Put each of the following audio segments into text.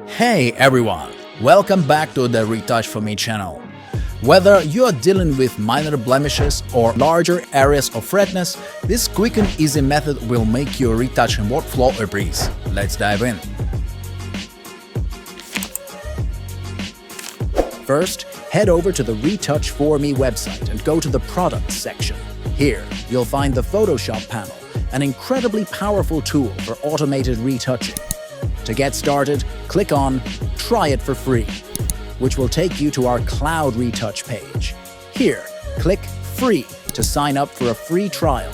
Hey everyone, welcome back to the Retouch For Me channel. Whether you are dealing with minor blemishes or larger areas of redness, this quick and easy method will make your retouching workflow a breeze. Let's dive in. First, head over to the Retouch For Me website and go to the Products section. Here, you'll find the Photoshop panel, an incredibly powerful tool for automated retouching. To get started, click on Try it for free, which will take you to our Cloud Retouch page. Here, click Free to sign up for a free trial.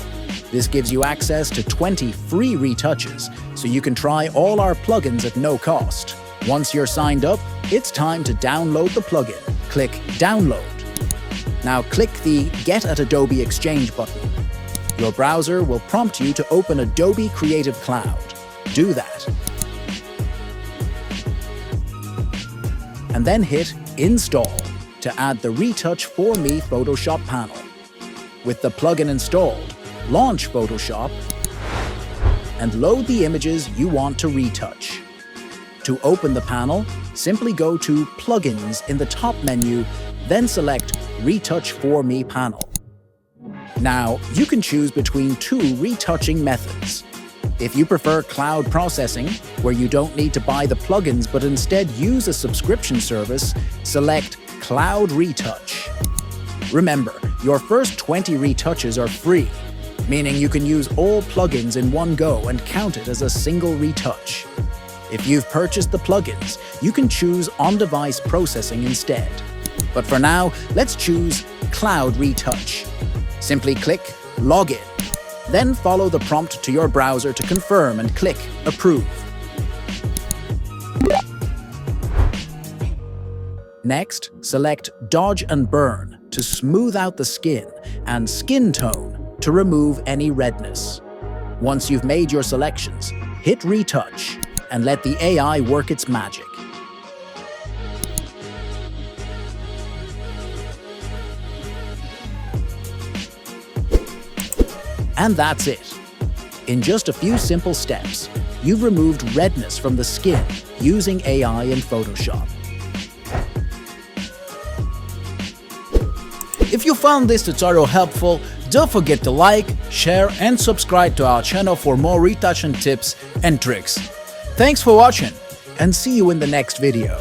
This gives you access to 20 free retouches, so you can try all our plugins at no cost. Once you're signed up, it's time to download the plugin. Click Download. Now click the Get at Adobe Exchange button. Your browser will prompt you to open Adobe Creative Cloud. Do that. And then hit Install to add the Retouch For Me Photoshop panel. With the plugin installed, launch Photoshop and load the images you want to retouch. To open the panel, simply go to Plugins in the top menu, then select Retouch For Me panel. Now, you can choose between two retouching methods. If you prefer cloud processing, where you don't need to buy the plugins but instead use a subscription service, select Cloud Retouch. Remember, your first 20 retouches are free, meaning you can use all plugins in one go and count it as a single retouch. If you've purchased the plugins, you can choose on-device processing instead. But for now, let's choose Cloud Retouch. Simply click Login. Then follow the prompt to your browser to confirm and click Approve. Next, select Dodge and Burn to smooth out the skin and Skin Tone to remove any redness. Once you've made your selections, hit Retouch and let the AI work its magic. And that's it. In just a few simple steps, you've removed redness from the skin using AI in Photoshop. If you found this tutorial helpful, don't forget to like, share and subscribe to our channel for more retouching tips and tricks. Thanks for watching and see you in the next video.